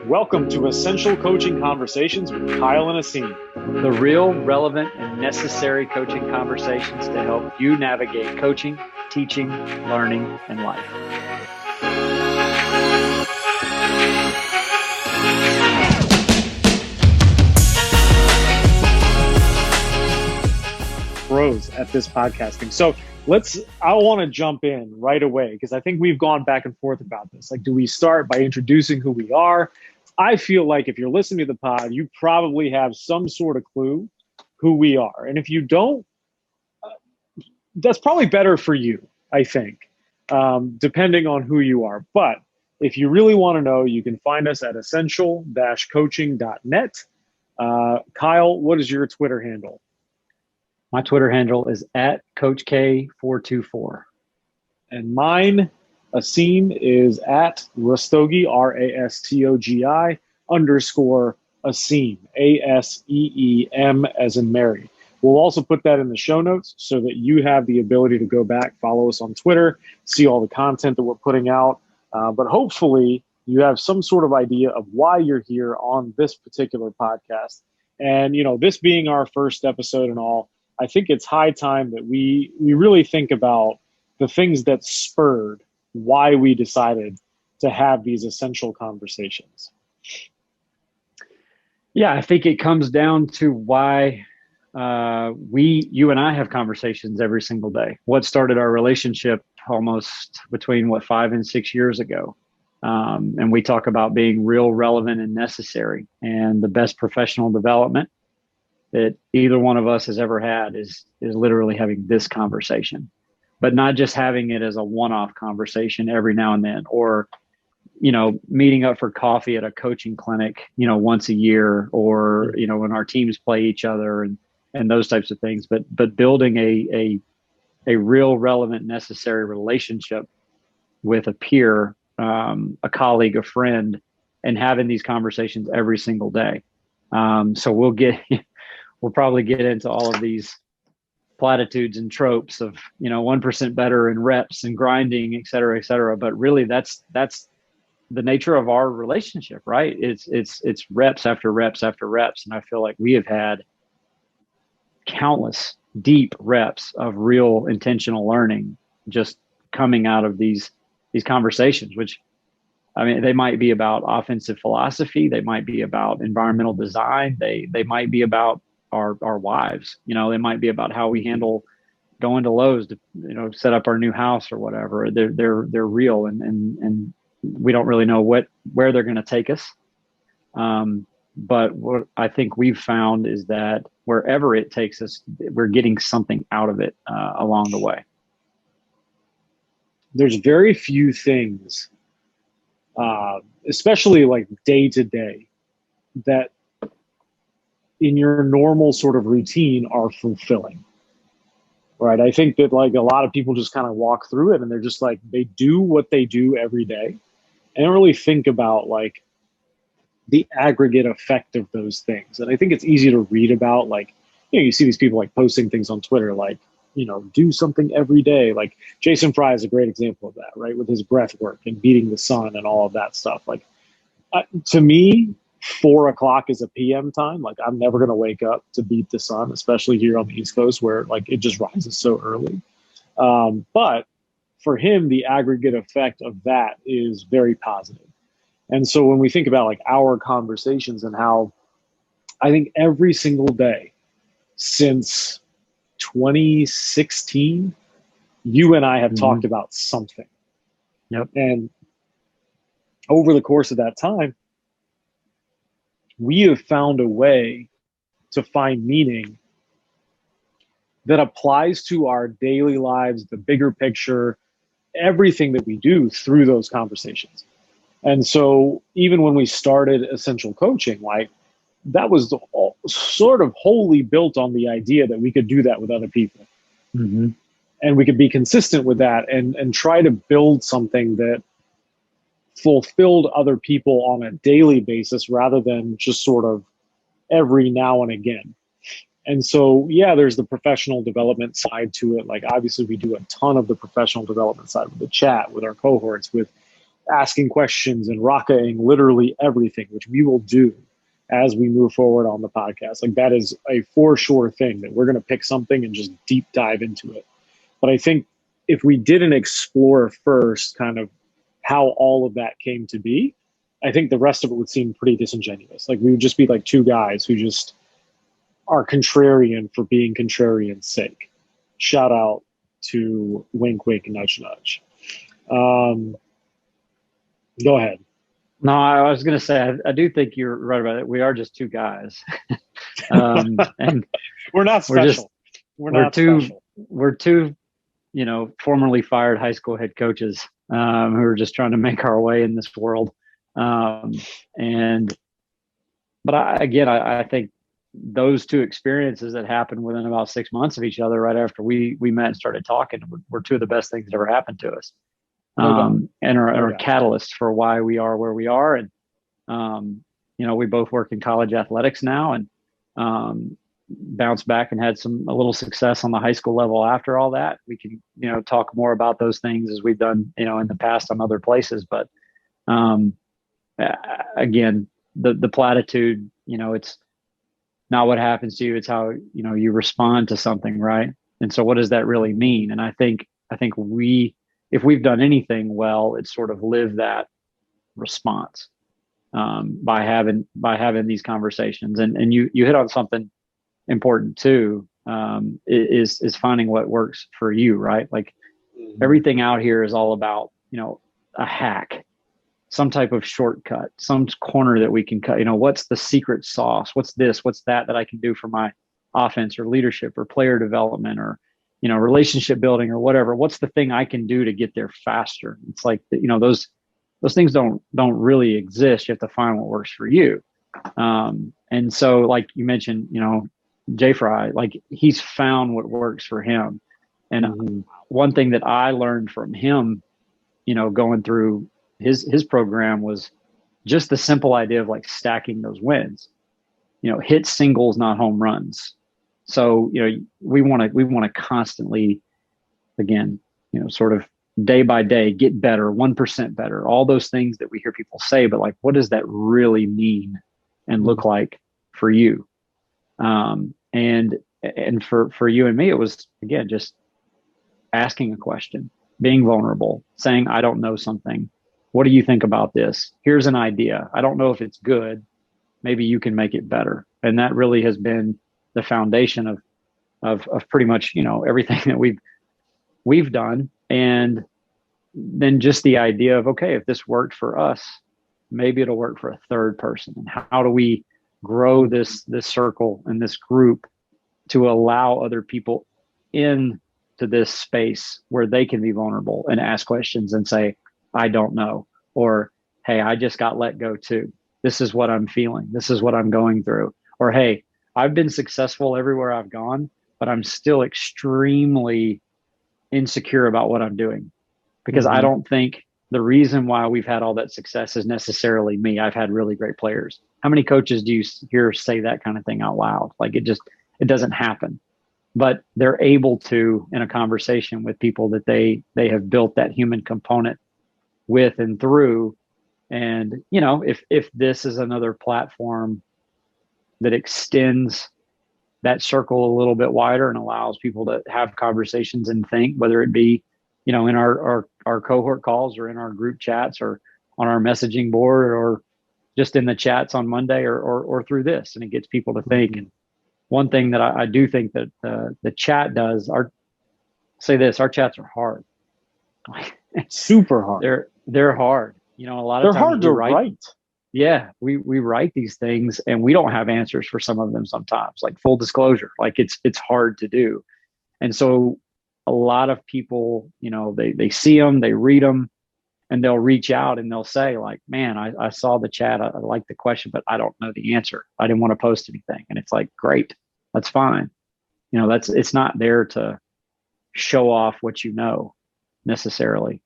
Welcome to Essential Coaching Conversations with Kyle and Aseem. The real, relevant, and necessary coaching conversations to help you navigate coaching, teaching, learning, and life. Pros at this podcasting. So I want to jump in right away because I think we've gone back and forth about this. Like, do we start by introducing who we are? I feel like if you're listening to the pod, you probably have some sort of clue who we are. And if you don't, that's probably better for you, I think, depending on who you are. But if you really want to know, you can find us at essential-coaching.net. Kyle, what is your Twitter handle? My Twitter handle is at CoachK424. And mine, Aseem, is at Rastogi, RASTOGI _Aseem, ASEEM as in Mary. We'll also put that in the show notes so that you have the ability to go back, follow us on Twitter, see all the content that we're putting out. But hopefully you have some sort of idea of why you're here on this particular podcast. And, this being our first episode and all, I think it's high time that we really think about the things that spurred why we decided to have these essential conversations. Yeah, I think it comes down to why you and I have conversations every single day. What started our relationship almost between 5 and 6 years ago. And we talk about being real, relevant, and necessary. And the best professional development that either one of us has ever had is literally having this conversation, but not just having it as a one-off conversation every now and then, or, meeting up for coffee at a coaching clinic, once a year, or, when our teams play each other and those types of things, but building a real, relevant, necessary relationship with a peer, a colleague, a friend, and having these conversations every single day. So we'll probably get into all of these platitudes and tropes of, 1% better in reps and grinding, et cetera, et cetera. But really that's the nature of our relationship, right? It's reps after reps after reps. And I feel like we have had countless deep reps of real intentional learning just coming out of these conversations, which, they might be about offensive philosophy. They might be about environmental design. They might be about our wives. They might be about how we handle going to Lowe's to, set up our new house or whatever. They're real and we don't really know where they're going to take us. But what I think we've found is that wherever it takes us, we're getting something out of it along the way. There's very few things, especially like day to day, that in your normal sort of routine are fulfilling, right? I think that like a lot of people just kind of walk through it and they're just like, they do what they do every day and don't really think about like the aggregate effect of those things. And I think it's easy to read about, like, you see these people like posting things on Twitter, like, do something every day. Like Jason Fry is a great example of that, right? With his breath work and beating the sun and all of that stuff. Like to me, 4 o'clock is a PM time. Like I'm never going to wake up to beat the sun, especially here on the East Coast where like it just rises so early. But for him, the aggregate effect of that is very positive. And so when we think about like our conversations and how I think every single day since 2016, you and I have talked about something. Yep. And over the course of that time, we have found a way to find meaning that applies to our daily lives, the bigger picture, everything that we do through those conversations. And so even when we started Essential Coaching, like that was sort of wholly built on the idea that we could do that with other people. Mm-hmm. And we could be consistent with that and try to build something that fulfilled other people on a daily basis rather than just sort of every now and again. And so, yeah, there's the professional development side to it. Like obviously we do a ton of the professional development side with the chat, with our cohorts, with asking questions and rocking literally everything, which we will do as we move forward on the podcast. Like that is a for sure thing that we're going to pick something and just deep dive into it. But I think if we didn't explore first kind of how all of that came to be, I think the rest of it would seem pretty disingenuous. Like we would just be like two guys who just are contrarian for being contrarian's sake. Shout out to wink, wink, nudge, nudge. Go ahead. No, I was going to say, I do think you're right about it. We are just two guys. And we're not special. We're two, formerly fired high school head coaches who are just trying to make our way in this world. But I think those two experiences that happened within about 6 months of each other, right after we met and started talking, were two of the best things that ever happened to us. And are catalysts for why we are where we are. And, we both work in college athletics now and bounced back and had a little success on the high school level after all that. We can, talk more about those things as we've done, in the past on other places. But again, the platitude, it's not what happens to you, it's how, you respond to something, right? And so what does that really mean? And I think if we've done anything well, it's sort of live that response by having these conversations. And you hit on something important too, is finding what works for you, right? Like everything out here is all about, a hack, some type of shortcut, some corner that we can cut. What's the secret sauce? What's this? What's that I can do for my offense or leadership or player development or relationship building or whatever? What's the thing I can do to get there faster? It's like, those things don't really exist. You have to find what works for you. And so like you mentioned, Jay Fry, like he's found what works for him. And one thing that I learned from him, going through his program was just the simple idea of like stacking those wins, hit singles, not home runs. So, we want to constantly, again, sort of day by day, get better, 1% better, all those things that we hear people say, but like, what does that really mean and look like for you? And for you and me, it was, again, just asking a question, being vulnerable, saying, I don't know something. What do you think about this? Here's an idea. I don't know if it's good. Maybe you can make it better. And that really has been the foundation of pretty much, everything that we've done. And then just the idea of, okay, if this worked for us, maybe it'll work for a third person. And how do we grow this circle and this group to allow other people into this space where they can be vulnerable and ask questions and say, I don't know, or, hey, I just got let go too. This is what I'm feeling. This is what I'm going through. Or, hey, I've been successful everywhere I've gone, but I'm still extremely insecure about what I'm doing because I don't think the reason why we've had all that success is necessarily me. I've had really great players. How many coaches do you hear say that kind of thing out loud? Like it doesn't happen, but they're able to, in a conversation with people that they have built that human component with and through. And, if this is another platform that extends that circle a little bit wider and allows people to have conversations and think, whether it be, in our cohort calls or in our group chats or on our messaging board or just in the chats on Monday or through this, and it gets people to think. And one thing that I do think that the chat does, our chats are hard. Super hard. They're hard. A lot of times they're hard to write. Yeah, we write these things and we don't have answers for some of them sometimes, like full disclosure, like it's hard to do. And so a lot of people, they see them, they read them, and they'll reach out and they'll say like, man, I saw the chat. I like the question, but I don't know the answer. I didn't want to post anything. And it's like, great, that's fine. It's not there to show off what you know necessarily.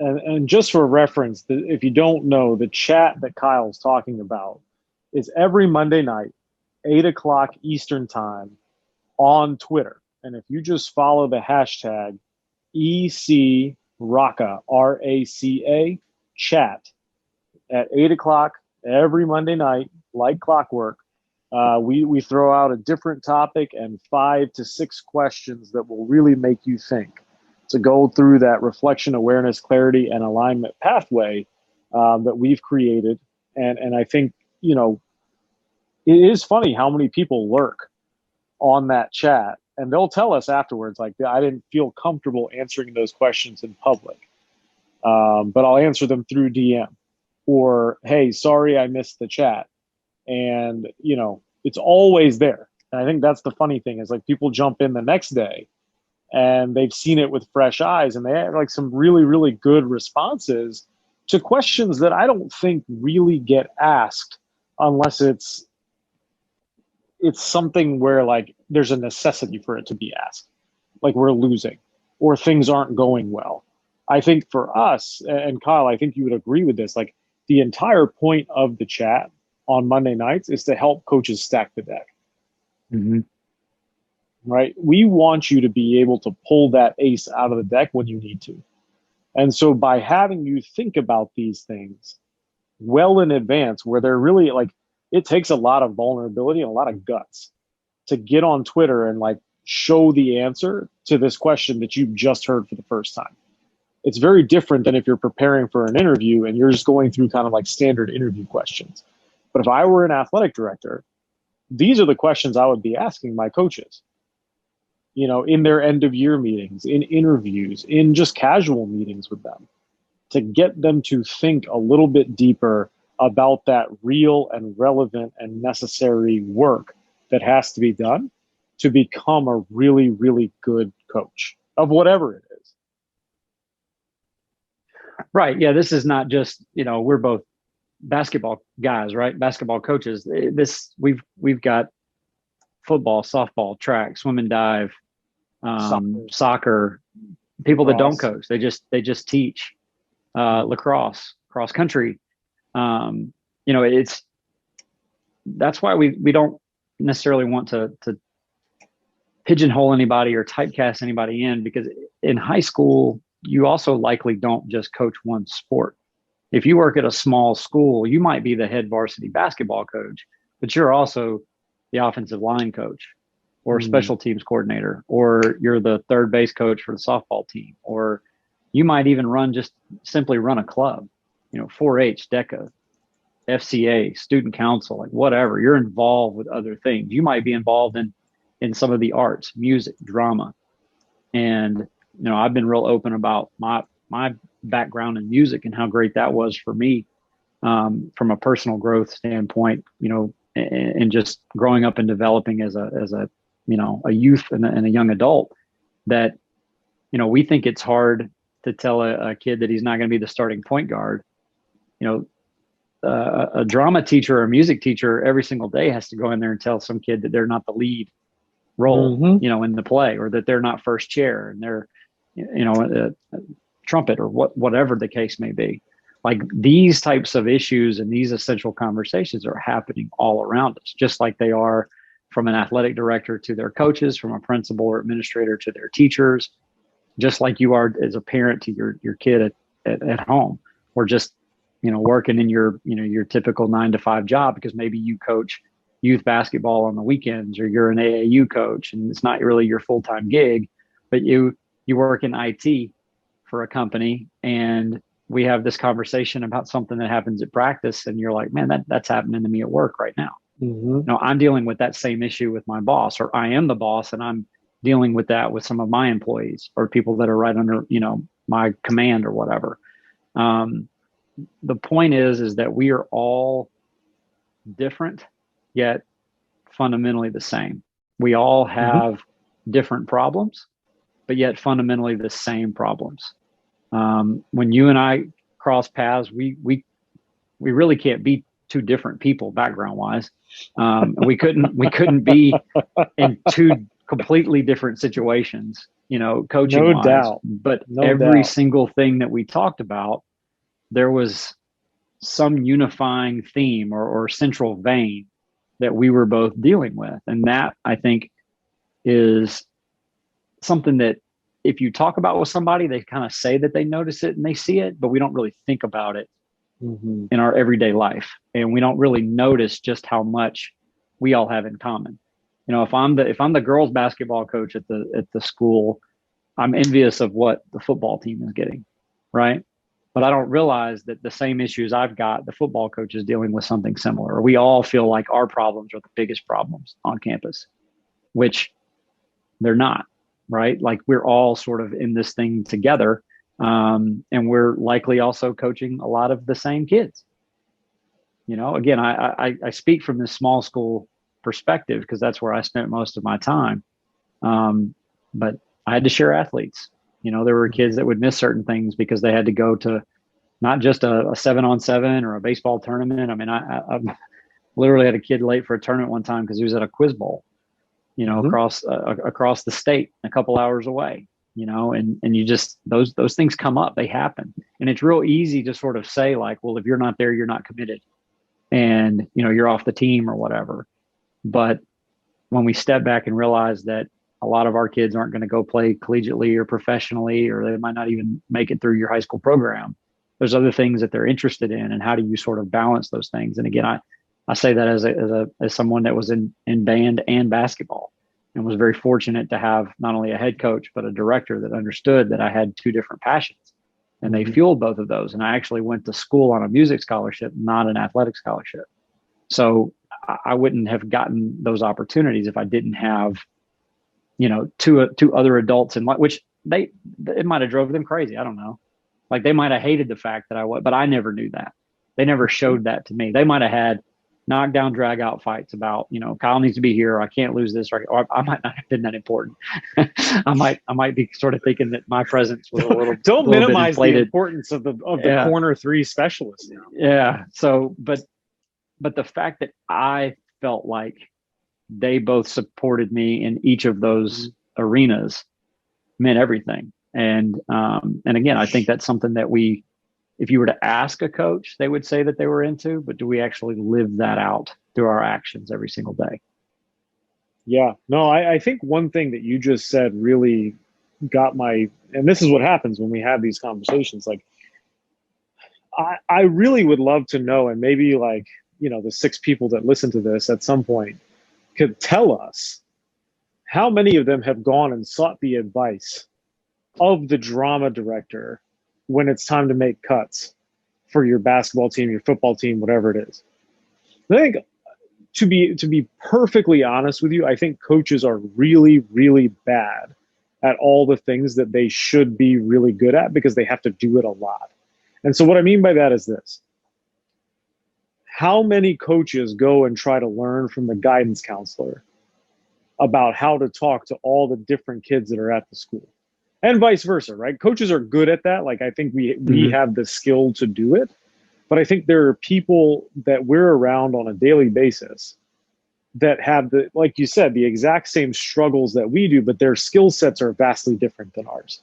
And just for reference, if you don't know, the chat that Kyle's talking about is every Monday night, 8:00 Eastern time on Twitter. And if you just follow the hashtag ECRACA, RACA, chat at 8 o'clock every Monday night, like clockwork. We throw out a different topic and 5 to 6 questions that will really make you think, to go through that reflection, awareness, clarity, and alignment pathway that we've created. And I think, it is funny how many people lurk on that chat, and they'll tell us afterwards, like, I didn't feel comfortable answering those questions in public, but I'll answer them through DM, or, hey, sorry, I missed the chat. And, it's always there. And I think that's the funny thing, is like, people jump in the next day and they've seen it with fresh eyes, and they have like some really, really good responses to questions that I don't think really get asked unless it's something where, like, there's a necessity for it to be asked, like we're losing or things aren't going well. I think for us, and Kyle, I think you would agree with this, like, the entire point of the chat on Monday nights is to help coaches stack the deck. Mm-hmm. Right? We want you to be able to pull that ace out of the deck when you need to. And so by having you think about these things well in advance, where they're really, like, it takes a lot of vulnerability and a lot of guts to get on Twitter and, like, show the answer to this question that you've just heard for the first time. It's very different than if you're preparing for an interview and you're just going through kind of like standard interview questions. But if I were an athletic director, these are the questions I would be asking my coaches, in their end of year meetings, in interviews, in just casual meetings with them, to get them to think a little bit deeper about that real and relevant and necessary work that has to be done to become a really, really good coach of whatever it is. Right. Yeah. This is not just, we're both basketball guys, right? Basketball coaches. We've got football, softball, track, swim and dive, soccer, people that don't coach. They just teach, lacrosse, cross country. That's why we don't necessarily want to pigeonhole anybody or typecast anybody in, because in high school, you also likely don't just coach one sport. If you work at a small school, you might be the head varsity basketball coach, but you're also the offensive line coach or special teams coordinator, or you're the third base coach for the softball team, or you might even simply run a club, 4-H, DECA, FCA, student council, like whatever. You're involved with other things. You might be involved in some of the arts, music, drama. And, I've been real open about my background in music and how great that was for me, from a personal growth standpoint, and just growing up and developing as a youth and a young adult, that, we think it's hard to tell a kid that he's not going to be the starting point guard. A drama teacher or a music teacher every single day has to go in there and tell some kid that they're not the lead role, in the play, or that they're not first chair and they're, a trumpet, or whatever the case may be. Like, these types of issues and these essential conversations are happening all around us, just like they are from an athletic director to their coaches, from a principal or administrator to their teachers, just like you are as a parent to your kid at home, or just, working in your typical 9-to-5 job, because maybe you coach youth basketball on the weekends, or you're an AAU coach and it's not really your full-time gig, but you work in IT for a company, and we have this conversation about something that happens at practice, and you're like, man, that's happening to me at work right now. I'm dealing with that same issue with my boss, or I am the boss and I'm dealing with that with some of my employees or people that are right under, my command or whatever. The point is that we are all different, yet fundamentally the same. We all have different problems, but yet fundamentally the same problems. When you and I cross paths, we really can't be two different people background wise. We couldn't be in two completely different situations, coaching wise. No doubt. But every single thing that we talked about, there was some unifying theme or central vein that we were both dealing with. And that, I think, is something that if you talk about with somebody, they kind of say that they notice it and they see it, but we don't really think about it in our everyday life. And we don't really notice just how much we all have in common. If I'm the girls basketball coach at the school, I'm envious of what the football team is getting, right? But I don't realize that the same issues I've got, the football coach is dealing with something similar. We all feel like our problems are the biggest problems on campus, which they're not, right? Like we're all sort of in this thing together. And we're likely also coaching a lot of the same kids. Again, I speak from this small school perspective because that's where I spent most of my time. But I had to share athletes. There were kids that would miss certain things because they had to go to not just a 7-on-7 or a baseball tournament. I mean, I literally had a kid late for a tournament one time because he was at a quiz bowl, across the state, a couple hours away, and you just, those things come up, they happen. And it's real easy to sort of say like, well, if you're not there, you're not committed and, you're off the team or whatever. But when we step back and realize that a lot of our kids aren't going to go play collegiately or professionally, or they might not even make it through your high school program, there's other things that they're interested in. And how do you sort of balance those things? And again, I say that as someone that was in band and basketball and was very fortunate to have not only a head coach, but a director that understood that I had two different passions and they fueled both of those. And I actually went to school on a music scholarship, not an athletic scholarship. So I wouldn't have gotten those opportunities if I didn't have, two other adults in which it might have drove them crazy. I don't know. Like they might have hated the fact that but I never knew that. They never showed that to me. They might have had knockdown, drag out fights about, Kyle needs to be here. I can't lose this. Or I might not have been that important. I might be sort of thinking that my presence was a little. Don't little minimize the importance of the corner three specialist. Yeah. So, but the fact that I felt like they both supported me in each of those arenas meant everything. And again, I think that's something that if you were to ask a coach, they would say that they were into, but do we actually live that out through our actions every single day? Yeah, no, I think one thing that you just said really got and this is what happens when we have these conversations. Like, I really would love to know, and maybe like, the 6 people that listen to this at some point could tell us how many of them have gone and sought the advice of the drama director when it's time to make cuts for your basketball team, your football team, whatever it is. I think to be perfectly honest with you, I think coaches are really, really bad at all the things that they should be really good at because they have to do it a lot. And so what I mean by that is this. How many coaches go and try to learn from the guidance counselor about how to talk to all the different kids that are at the school? And vice versa, right? Coaches are good at that. Like, I think we have the skill to do it. But I think there are people that we're around on a daily basis that have like you said, the exact same struggles that we do, but their skill sets are vastly different than ours.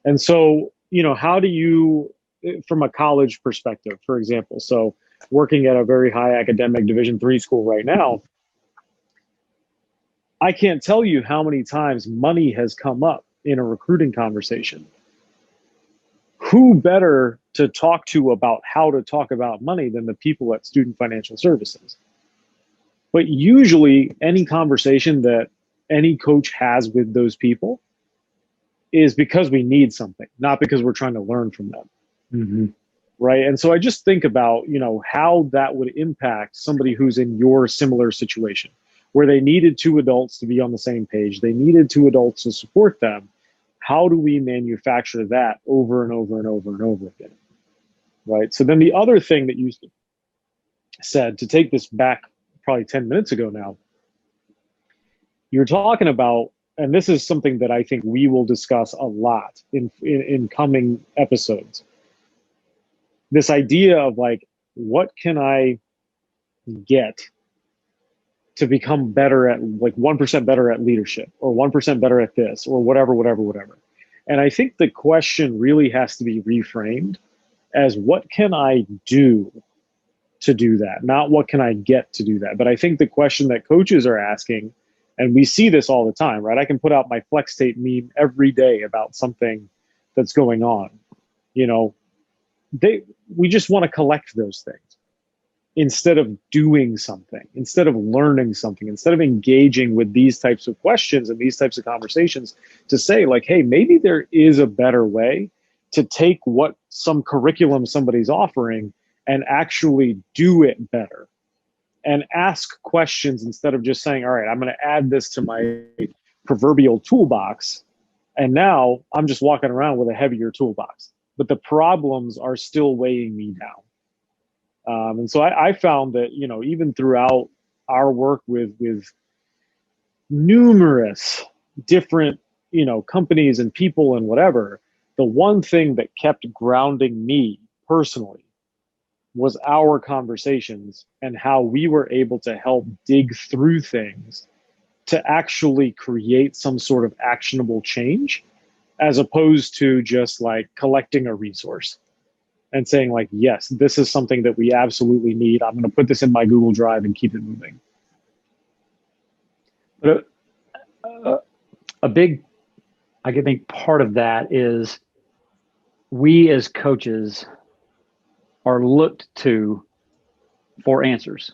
And so, how do you, from a college perspective, for example, so working at a very high academic Division III school right now, I can't tell you how many times money has come up in a recruiting conversation. Who better to talk to about how to talk about money than the people at Student Financial Services? But usually any conversation that any coach has with those people is because we need something, not because we're trying to learn from them. Right. And so I just think about, how that would impact somebody who's in your similar situation, where they needed 2 adults to be on the same page. They needed 2 adults to support them. How do we manufacture that over and over and over and over again? Right. So then the other thing that you said, to take this back probably 10 minutes ago now, you're talking about, and this is something that I think we will discuss a lot in coming episodes, this idea of like, what can I get to become better at, like 1% better at leadership, or 1% better at this, or whatever. And I think the question really has to be reframed as, what can I do to do that? Not what can I get to do that. But I think the question that coaches are asking, And we see this all the time, right? I can put out my flex tape meme every day about something that's going on. You know, we just want to collect those things instead of doing something, instead of learning something, instead of engaging with these types of questions and these types of conversations to say, like, hey, maybe there is a better way to take what some curriculum somebody's offering and actually do it better and ask questions instead of just saying, all right, I'm going to add this to my proverbial toolbox. And now I'm just walking around with a heavier toolbox, but the problems are still weighing me down. And so I found that, you know, even throughout our work with numerous different, you know, companies and people and whatever, the one thing that kept grounding me personally was our conversations and how we were able to help dig through things to actually create some sort of actionable change, as opposed to just like collecting a resource and saying like, yes, this is something that we absolutely need. I'm going to put this in my Google Drive and keep it moving. But a big, I think part of that is we as coaches are looked to for answers,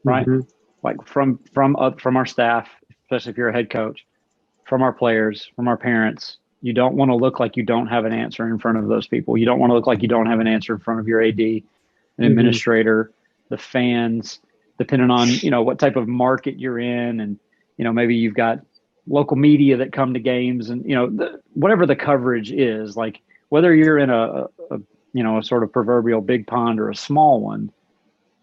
right? Mm-hmm. Like from our staff, especially if you're a head coach, from our players, from our parents. You don't want to look like you don't have an answer in front of those people. You don't want to look like you don't have an answer in front of your AD, an administrator, the fans, depending on, you know, what type of market you're in. And, you know, maybe you've got local media that come to games and, you know, whatever the coverage is, like whether you're in a you know, a sort of proverbial big pond or a small one,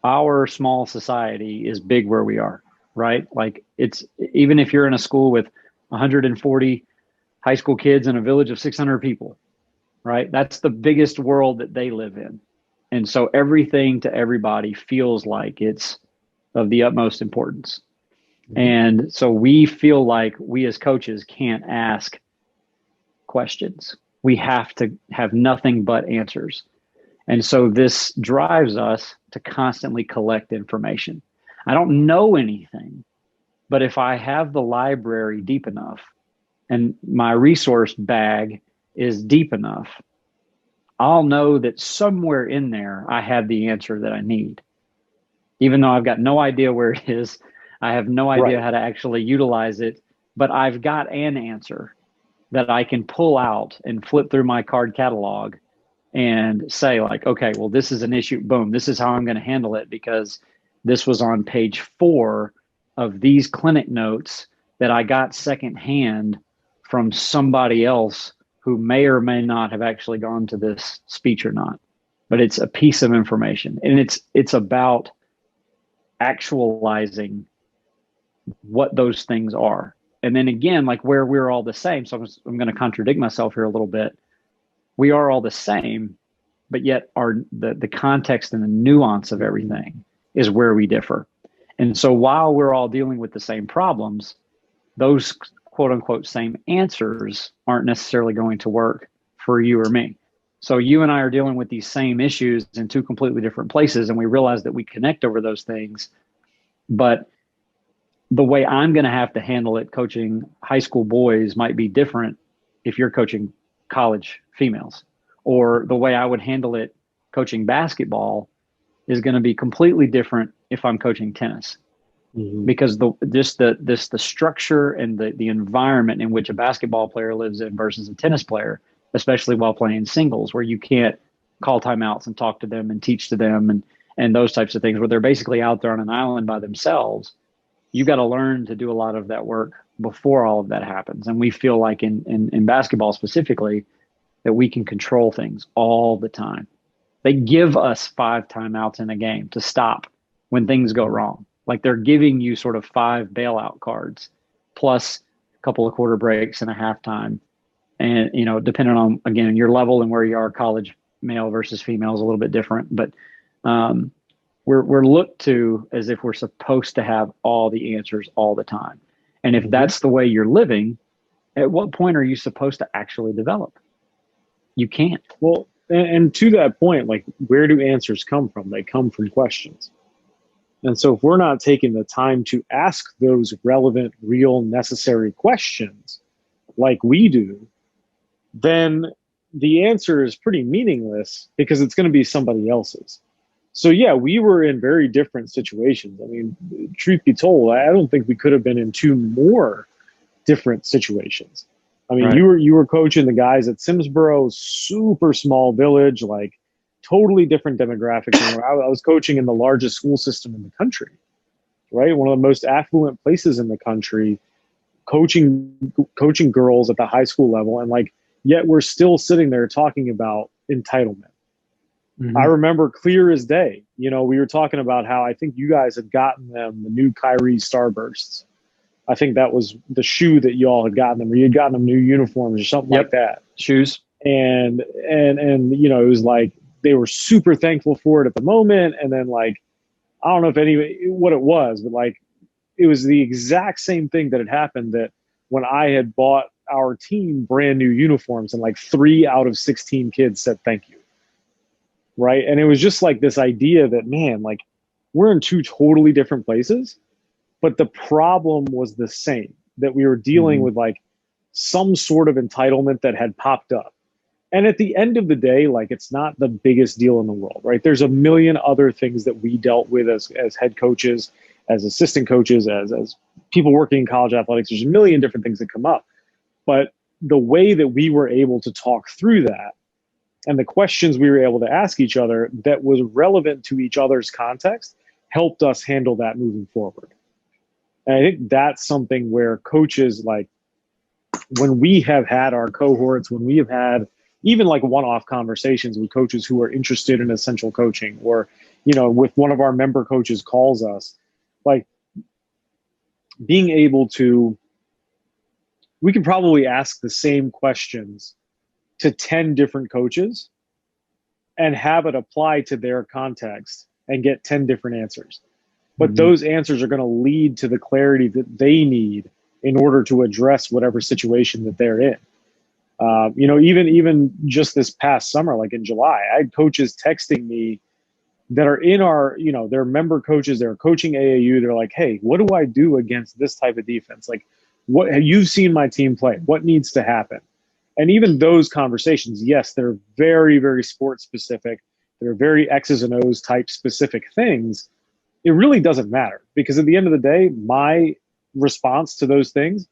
our small society is big where we are, right? Like it's, even if you're in a school with 140 high school kids in a village of 600 people, right? That's the biggest world that they live in. And so everything to everybody feels like it's of the utmost importance. And so we feel like we as coaches can't ask questions. We have to have nothing but answers. And so this drives us to constantly collect information. I don't know anything, but if I have the library deep enough and my resource bag is deep enough, I'll know that somewhere in there I have the answer that I need. Even though I've got no idea where it is, I have no idea how to actually utilize it, but I've got an answer that I can pull out and flip through my card catalog and say like, okay, well, this is an issue. Boom. This is how I'm going to handle it because this was on page 4 of these clinic notes that I got secondhand from somebody else who may or may not have actually gone to this speech or not, but it's a piece of information. And it's about actualizing what those things are. And then again, like where we're all the same. So I'm going to contradict myself here a little bit. We are all the same, but yet the context and the nuance of everything is where we differ. And so while we're all dealing with the same problems, those quote unquote same answers aren't necessarily going to work for you or me. So you and I are dealing with these same issues in 2 completely different places, and we realize that we connect over those things. But the way I'm going to have to handle it coaching high school boys might be different if you're coaching college females, or the way I would handle it coaching basketball is going to be completely different if I'm coaching tennis. Because the structure and the environment in which a basketball player lives in versus a tennis player, especially while playing singles, where you can't call timeouts and talk to them and teach to them and those types of things, where they're basically out there on an island by themselves. You got to learn to do a lot of that work before all of that happens. And we feel like in basketball specifically that we can control things all the time. They give us 5 timeouts in a game to stop when things go wrong. Like they're giving you sort of 5 bailout cards plus a couple of quarter breaks and a halftime. And, you know, depending on, again, your level and where you are, college male versus female is a little bit different. But we're looked to as if we're supposed to have all the answers all the time. And if that's the way you're living, at what point are you supposed to actually develop? You can't. Well, and to that point, like, where do answers come from? They come from questions. And so if we're not taking the time to ask those relevant, real, necessary questions like we do, then the answer is pretty meaningless because it's going to be somebody else's. So yeah, we were in very different situations. I mean, truth be told, I don't think we could have been in two more different situations. I mean, Right. you were coaching the guys at Simsboro, super small village, like totally different demographic than where I was coaching in the largest school system in the country, right? One of the most affluent places in the country, coaching girls at the high school level, and like yet we're still sitting there talking about entitlement. I Mm-hmm. remember clear as day. You know, we were talking about how I think you guys had gotten them the new Kyrie Starbursts. I think that was the shoe that you all had gotten them, or you had gotten them new uniforms or something like Yep. that. Shoes. And you know, it was like they were super thankful for it at the moment, and then like I don't know if any what it was, but like it was the exact same thing that had happened that when I had bought our team brand new uniforms, and like 3 out of 16 kids said thank you, right? And it was just like this idea that, man, like we're in two totally different places, but the problem was the same, that we were dealing Mm-hmm. with like some sort of entitlement that had popped up. And at the end of the day, like it's not the biggest deal in the world, right? There's a million other things that we dealt with as head coaches, as assistant coaches, as people working in college athletics. There's a million different things that come up. But the way that we were able to talk through that and the questions we were able to ask each other that was relevant to each other's context helped us handle that moving forward. And I think that's something where coaches, like when we have had our cohorts, when we have had even like one-off conversations with coaches who are interested in essential coaching, or, you know, with one of our member coaches calls us, like being able to, we can probably ask the same questions to 10 different coaches and have it apply to their context and get 10 different answers. But Mm-hmm. those answers are going to lead to the clarity that they need in order to address whatever situation that they're in. You know, even just this past summer, like in July, I had coaches texting me that are in our, you know, they're member coaches, they're coaching AAU. They're like, hey, what do I do against this type of defense? Like, what have you seen my team play? What needs to happen? And even those conversations, yes, they're very, very sports specific. They're very X's and O's type specific things. It really doesn't matter because at the end of the day, my response to those things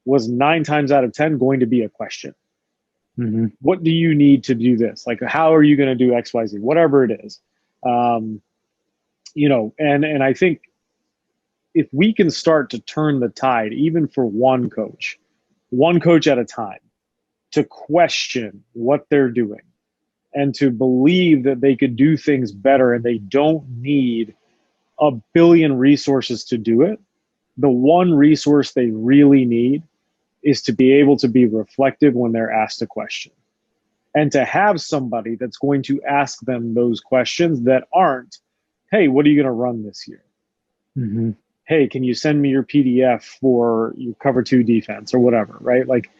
was 9 times out of 10 going to be a question. Mm-hmm. What do you need to do this? Like, how are you going to do X, Y, Z, whatever it is. Um, you know, and I think if we can start to turn the tide, even for one coach at a time, to question what they're doing and to believe that they could do things better and they don't need a billion resources to do it. The one resource they really need is to be able to be reflective when they're asked a question and to have somebody that's going to ask them those questions that aren't, hey, what are you going to run this year? Mm-hmm. Hey, can you send me your PDF for your cover two defense or whatever, right? Like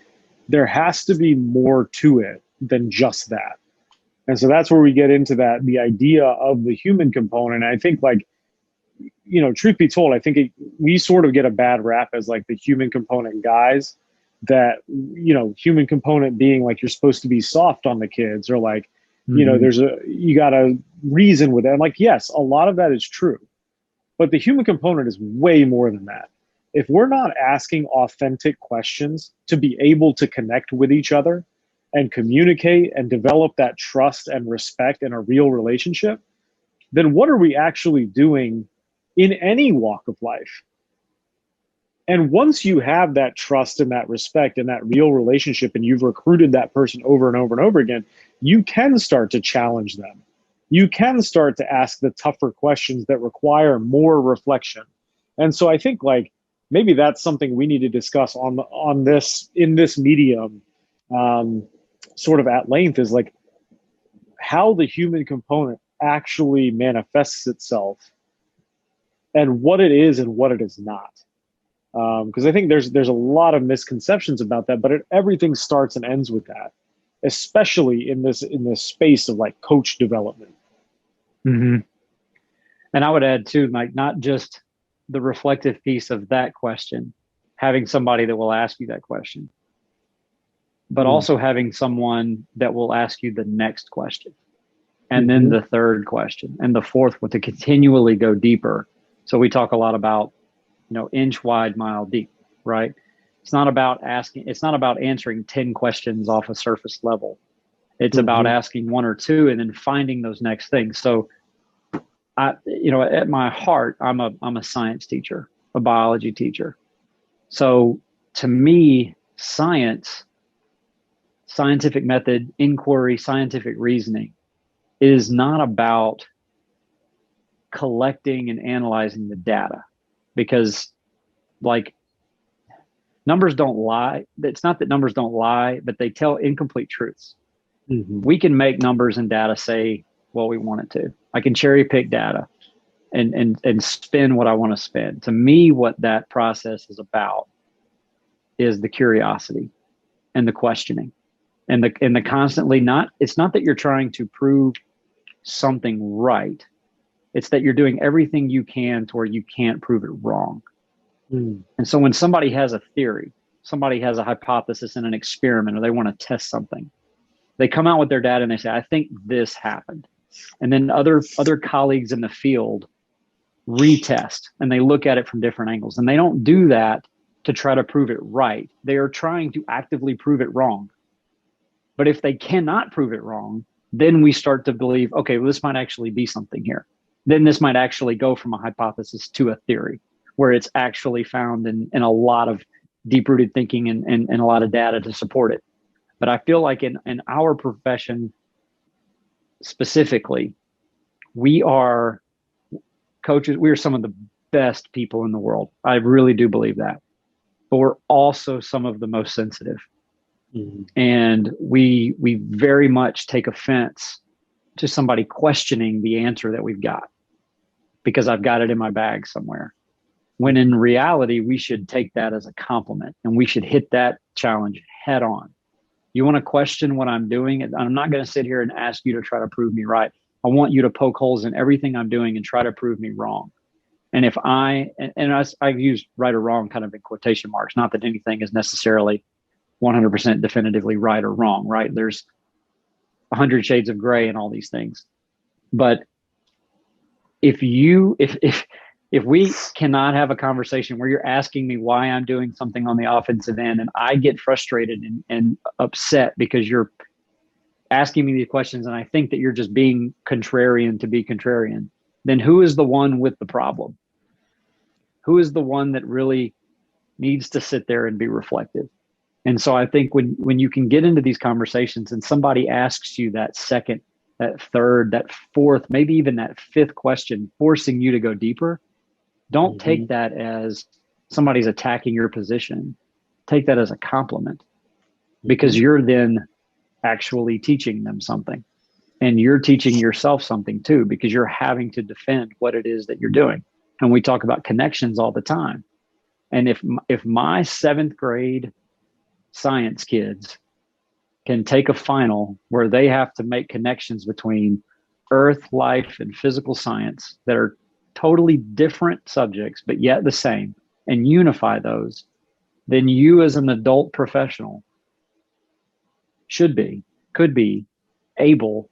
there has to be more to it than just that. And so that's where we get into that, the idea of the human component. I think like, you know, truth be told, I think we sort of get a bad rap as like the human component guys, that, you know, human component being like you're supposed to be soft on the kids, or like, you know, Mm-hmm. you got to reason with it. I'm like, yes, a lot of that is true. But the human component is way more than that. If we're not asking authentic questions to be able to connect with each other and communicate and develop that trust and respect in a real relationship, then what are we actually doing in any walk of life? And once you have that trust and that respect and that real relationship, and you've recruited that person over and over and over again, you can start to challenge them. You can start to ask the tougher questions that require more reflection. And so I think like maybe that's something we need to discuss on this in this medium, um, sort of at length, is like how the human component actually manifests itself and what it is and what it is not. Because I think there's a lot of misconceptions about that, but everything starts and ends with that, especially in this space of like coach development. Mm-hmm. And I would add too, like not just the reflective piece of that question, having somebody that will ask you that question, but also having someone that will ask you the next question, and then the third question and the fourth one, to continually go deeper. So we talk a lot about, inch wide, mile deep, right? It's not about answering 10 questions off a surface level. It's about asking one or two and then finding those next things. So at my heart, I'm a science teacher, a biology teacher. So to me, scientific method, inquiry, scientific reasoning is not about collecting and analyzing the data, because like numbers don't lie. It's not that numbers don't lie, but they tell incomplete truths. We can make numbers and data say what we want it to. I can cherry pick data and spin what I want to spin. To me, what that process is about is the curiosity and the questioning and the constantly it's not that you're trying to prove something right. It's that you're doing everything you can to where you can't prove it wrong. And so when somebody has a theory, somebody has a hypothesis in an experiment, or they want to test something, they come out with their data and they say, I think this happened. And then other colleagues in the field retest and they look at it from different angles. And they don't do that to try to prove it right. They are trying to actively prove it wrong. But if they cannot prove it wrong, then we start to believe, okay, well, this might actually be something here. Then this might actually go from a hypothesis to a theory, where it's actually found in a lot of deep-rooted thinking and a lot of data to support it. But I feel like in our profession specifically, we are coaches. We are some of the best people in the world. I really do believe that. But we're also some of the most sensitive. And we very much take offense to somebody questioning the answer that we've got, because I've got it in my bag somewhere. When in reality, we should take that as a compliment, and we should hit that challenge head on. You want to question what I'm doing? I'm not going to sit here and ask you to try to prove me right. I want you to poke holes in everything I'm doing and try to prove me wrong. And if I use right or wrong kind of in quotation marks, not that anything is necessarily 100% definitively right or wrong, right? There's 100 shades of gray and all these things. But if we cannot have a conversation where you're asking me why I'm doing something on the offensive end, and I get frustrated and upset because you're asking me these questions and I think that you're just being contrarian to be contrarian, then who is the one with the problem? Who is the one that really needs to sit there and be reflective? And so I think when you can get into these conversations and somebody asks you that second, that third, that fourth, maybe even that fifth question, forcing you to go deeper, don't take that as somebody's attacking your position. Take that as a compliment, because you're then actually teaching them something, and you're teaching yourself something too, because you're having to defend what it is that you're doing. And we talk about connections all the time. And if my 7th grade science kids can take a final where they have to make connections between earth, life, and physical science that are totally different subjects, but yet the same, and unify those, then you as an adult professional could be able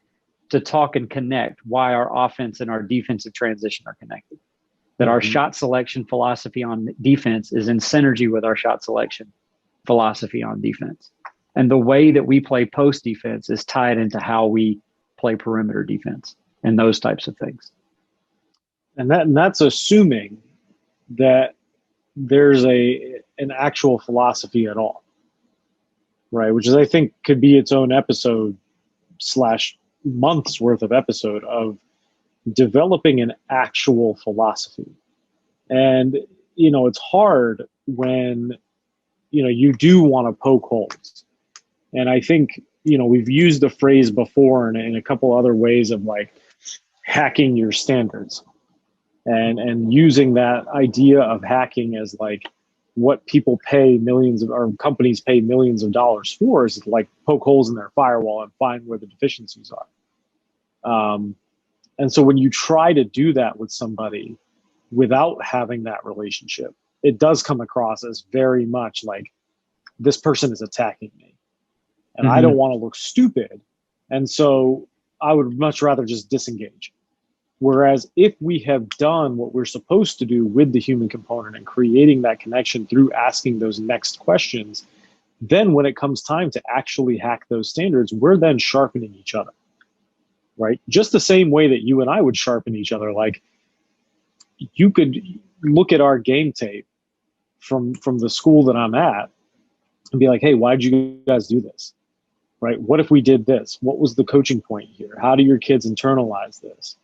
to talk and connect why our offense and our defensive transition are connected. That our shot selection philosophy on defense is in synergy with our shot selection philosophy on defense. And the way that we play post defense is tied into how we play perimeter defense and those types of things. And that's assuming that there's an actual philosophy at all, right? Which is, I think, could be its own episode / months worth of episode of developing an actual philosophy. And, it's hard when, you do want to poke holes. And I think, we've used the phrase before in a couple other ways of like hacking your standards and using that idea of hacking as like what people pay or companies pay millions of dollars for, is like poke holes in their firewall and find where the deficiencies are. And so when you try to do that with somebody without having that relationship, it does come across as very much like this person is attacking me and I don't want to look stupid. And so I would much rather just disengage. Whereas if we have done what we're supposed to do with the human component and creating that connection through asking those next questions, then when it comes time to actually hack those standards, we're then sharpening each other, right? Just the same way that you and I would sharpen each other. Like, you could look at our game tape from the school that I'm at and be like, hey, why did you guys do this? Right? What if we did this? What was the coaching point here? How do your kids internalize this?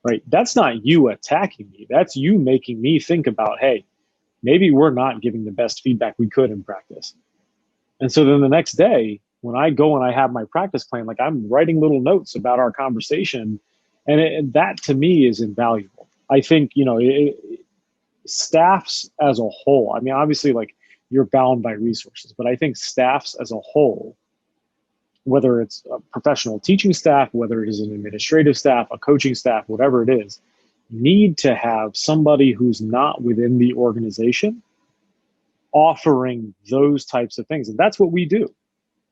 Right? That's not you attacking me. That's you making me think about, hey, maybe we're not giving the best feedback we could in practice. And so then the next day, when I go and I have my practice plan, like, I'm writing little notes about our conversation, and that to me is invaluable. I think, staffs as a whole, I mean, obviously, like, you're bound by resources, but I think staffs as a whole, whether it's a professional teaching staff, whether it is an administrative staff, a coaching staff, whatever it is, need to have somebody who's not within the organization offering those types of things. And that's what we do,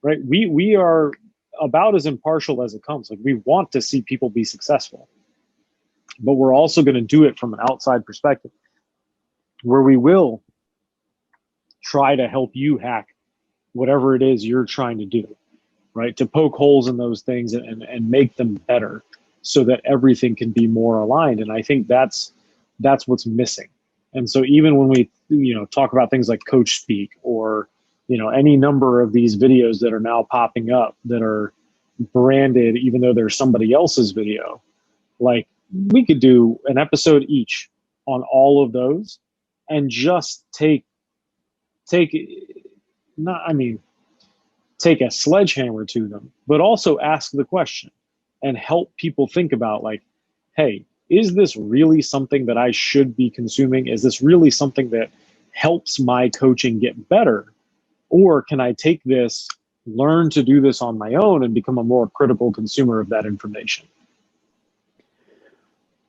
right? We are about as impartial as it comes. Like, we want to see people be successful, but we're also going to do it from an outside perspective, where we will try to help you hack whatever it is you're trying to do, right? To poke holes in those things and make them better so that everything can be more aligned. And I think that's what's missing. And so even when we, talk about things like coach speak, or, any number of these videos that are now popping up that are branded, even though they're somebody else's video, like, we could do an episode each on all of those and just take a sledgehammer to them, but also ask the question and help people think about, like, hey, is this really something that I should be consuming? Is this really something that helps my coaching get better? Or can I take this, learn to do this on my own, and become a more critical consumer of that information?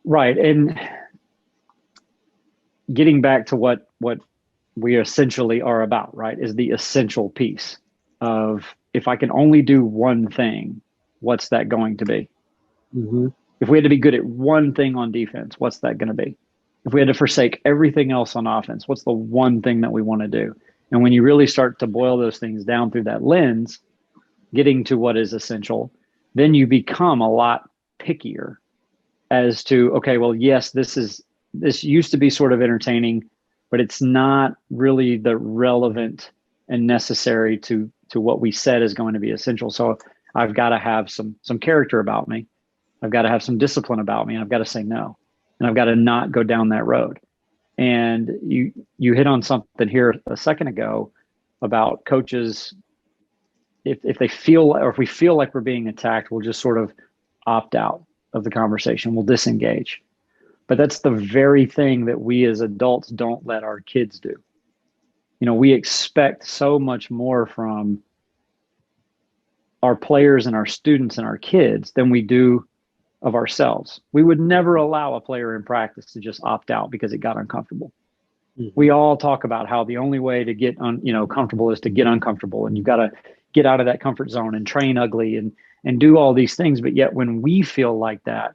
Right. And getting back to what we essentially are about, right, is the essential piece of, if I can only do one thing, what's that going to be? Mm-hmm. If we had to be good at one thing on defense, what's that going to be? If we had to forsake everything else on offense, what's the one thing that we want to do? And when you really start to boil those things down through that lens, getting to what is essential, then you become a lot pickier as to, okay, well, yes, this used to be sort of entertaining, but it's not really the relevant and necessary to what we said is going to be essential. So I've got to have some character about me. I've got to have some discipline about me, and I've got to say no, and I've got to not go down that road. And you hit on something here a second ago about coaches. If they feel, or if we feel like we're being attacked, we'll just sort of opt out of the conversation. We'll disengage. But that's the very thing that we as adults don't let our kids do. We expect so much more from our players and our students and our kids than we do of ourselves. We would never allow a player in practice to just opt out because it got uncomfortable. Mm-hmm. We all talk about how the only way to get comfortable is to get uncomfortable, and you've got to get out of that comfort zone and train ugly and do all these things. But yet when we feel like that,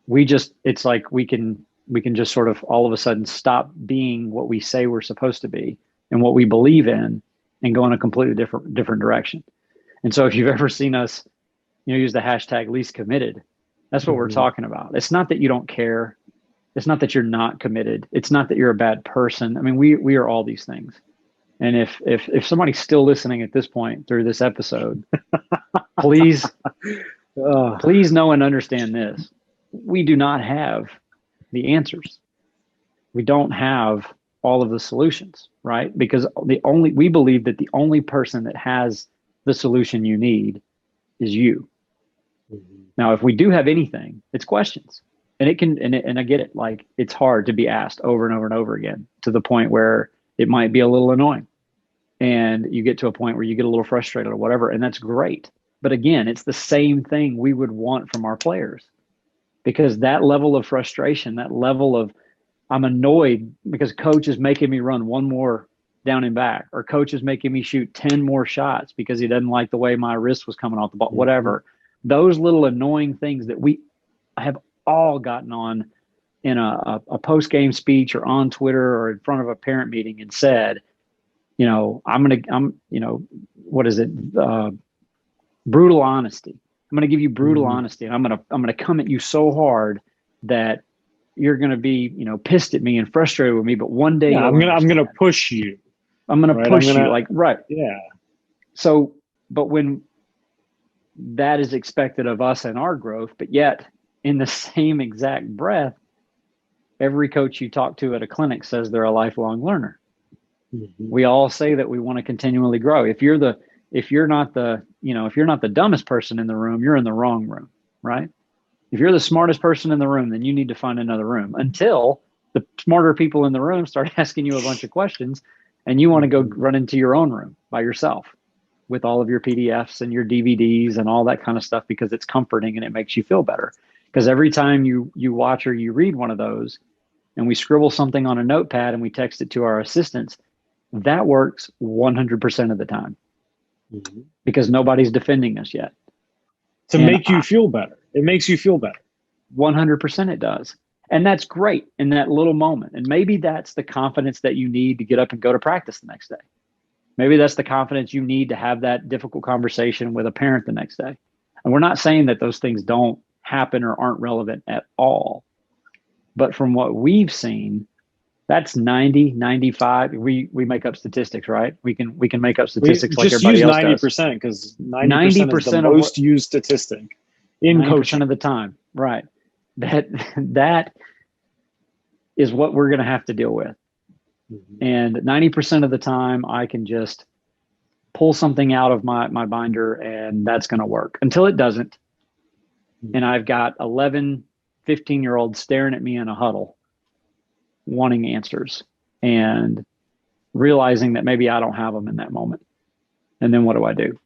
it's like we can just sort of all of a sudden stop being what we say we're supposed to be and what we believe in, and go in a completely different direction. And so if you've ever seen us, use the hashtag least committed, that's what we're talking about. It's not that you don't care. It's not that you're not committed. It's not that you're a bad person. I mean, we are all these things. And if somebody's still listening at this point through this episode, please know and understand this. We do not have the answers. We don't have all of the solutions, right? Because we believe that the only person that has the solution you need is you. Mm-hmm. Now, if we do have anything, it's questions. And it can, and I get it. Like, it's hard to be asked over and over and over again, to the point where it might be a little annoying, and you get to a point where you get a little frustrated or whatever. And that's great. But again, it's the same thing we would want from our players. because that level of frustration, that level of, I'm annoyed because coach is making me run one more down and back, or coach is making me shoot 10 more shots because he doesn't like the way my wrist was coming off the ball, whatever. Those little annoying things that we have all gotten on in a post-game speech or on Twitter or in front of a parent meeting and said, what is it? Brutal honesty. I'm going to give you brutal honesty, and I'm going to come at you so hard that you're going to be, pissed at me and frustrated with me. But one day, I'm going to push you. I'm going to push you, like, right. Yeah. So, but when that is expected of us and our growth, but yet in the same exact breath, every coach you talk to at a clinic says they're a lifelong learner. We all say that we want to continually grow. If you're not the dumbest person in the room, you're in the wrong room, right? If you're the smartest person in the room, then you need to find another room until the smarter people in the room start asking you a bunch of questions and you want to go run into your own room by yourself with all of your PDFs and your DVDs and all that kind of stuff, because it's comforting and it makes you feel better. Because every time you watch or you read one of those and we scribble something on a notepad and we text it to our assistants, that works 100% of the time because nobody's defending us yet. To make you feel better. It makes you feel better. 100% it does. And that's great in that little moment. And maybe that's the confidence that you need to get up and go to practice the next day. Maybe that's the confidence you need to have that difficult conversation with a parent the next day. And we're not saying that those things don't happen or aren't relevant at all. But from what we've seen, that's 90, 95. We make up statistics, right? We can make up statistics like everybody else does. Just use 90% because 90% is the most used statistic in coaching of the time, right? That is what we're going to have to deal with. And 90% of the time, I can just pull something out of my binder and that's going to work until it doesn't. And I've got 11, 15-year-olds staring at me in a huddle, wanting answers and realizing that maybe I don't have them in that moment. And then what do I do?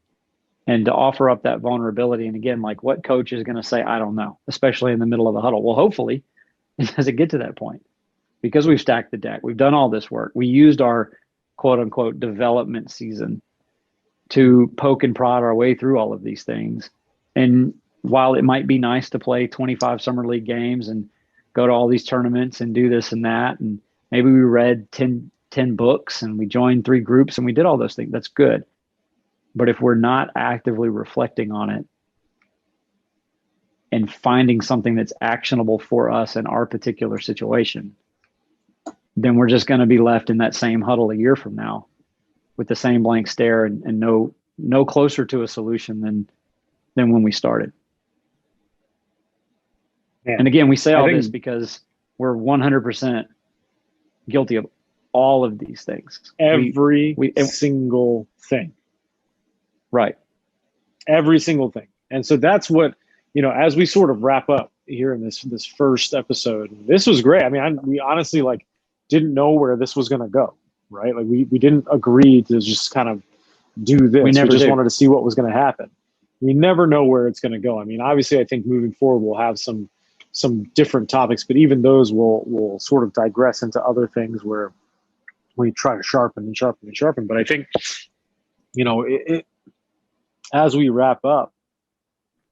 And to offer up that vulnerability. And again, like, what coach is going to say, I don't know, especially in the middle of the huddle? Well, hopefully it doesn't get to that point because we've stacked the deck. We've done all this work. We used our quote unquote development season to poke and prod our way through all of these things. And while it might be nice to play 25 summer league games and go to all these tournaments and do this and that, and maybe we read 10 books and we joined 3 groups and we did all those things, that's good. But if we're not actively reflecting on it and finding something that's actionable for us in our particular situation, then we're just going to be left in that same huddle a year from now with the same blank stare and no closer to a solution than when we started. Yeah. And again, we say all this because we're 100% guilty of all of these things. Every single thing. Right. Every single thing. And so that's what, as we sort of wrap up here in this first episode, this was great. I mean, we honestly didn't know where this was going to go, right? Like we didn't agree to just kind of do this. We just wanted to see what was going to happen. We never know where it's going to go. I mean, obviously I think moving forward, we'll have some different topics, but even those will sort of digress into other things where we try to sharpen and sharpen and sharpen. But I think, as we wrap up,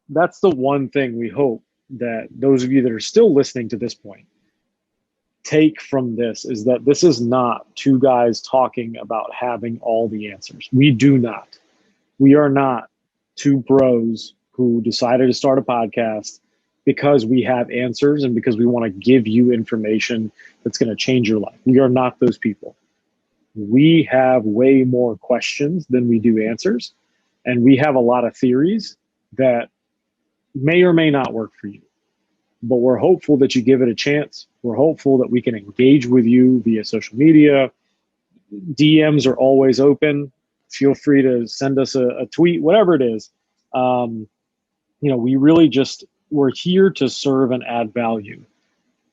that's the one thing we hope that those of you that are still listening to this point take from this is that this is not 2 guys talking about having all the answers. We do not. We are not 2 bros who decided to start a podcast because we have answers and because we want to give you information that's going to change your life. We are not those people. We have way more questions than we do answers. And we have a lot of theories that may or may not work for you. But we're hopeful that you give it a chance. We're hopeful that we can engage with you via social media. DMs are always open. Feel free to send us a tweet, whatever it is. We really we're here to serve and add value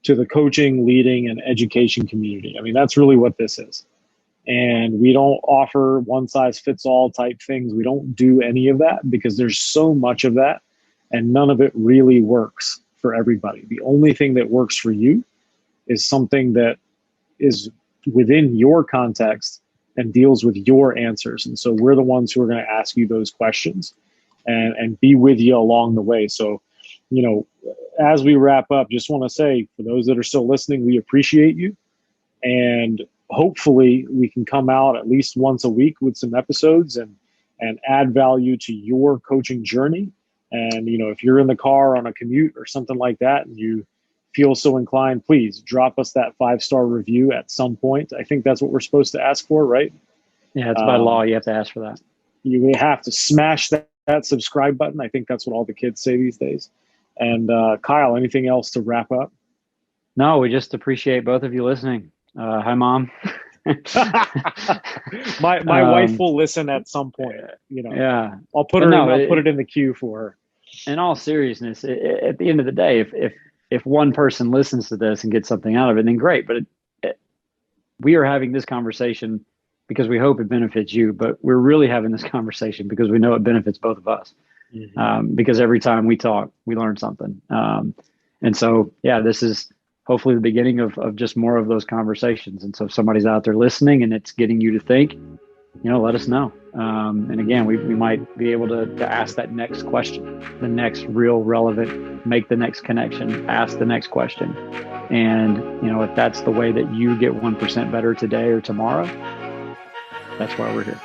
to the coaching, leading, and education community. I mean, that's really what this is. And we don't offer one-size-fits-all type things. We don't do any of that because there's so much of that, and none of it really works for everybody. The only thing that works for you is something that is within your context and deals with your answers. And so we're the ones who are going to ask you those questions and be with you along the way. So, you know, as we wrap up, just want to say, for those that are still listening, we appreciate you. And hopefully we can come out at least once a week with some episodes and add value to your coaching journey. And, you know, if you're in the car on a commute or something like that and you feel so inclined, please drop us that 5-star review at some point. I think that's what we're supposed to ask for, right? Yeah, it's by law. You have to ask for that. You have to smash that subscribe button. I think that's what all the kids say these days. And Kyle, anything else to wrap up? No, we just appreciate both of you listening. Hi, Mom. my wife will listen at some point. You know, yeah, I'll put it in the queue for her. In all seriousness, at the end of the day, if one person listens to this and gets something out of it, then great. But we are having this conversation because we hope it benefits you, but we're really having this conversation because we know it benefits both of us. Mm-hmm. Because every time we talk, we learn something. And so, yeah, this is hopefully the beginning of just more of those conversations. And so if somebody's out there listening and it's getting you to think, you know, let us know. And again, we might be able to ask that next question, the next real relevant, make the next connection, ask the next question. And, you know, if that's the way that you get 1% better today or tomorrow, that's why we're here.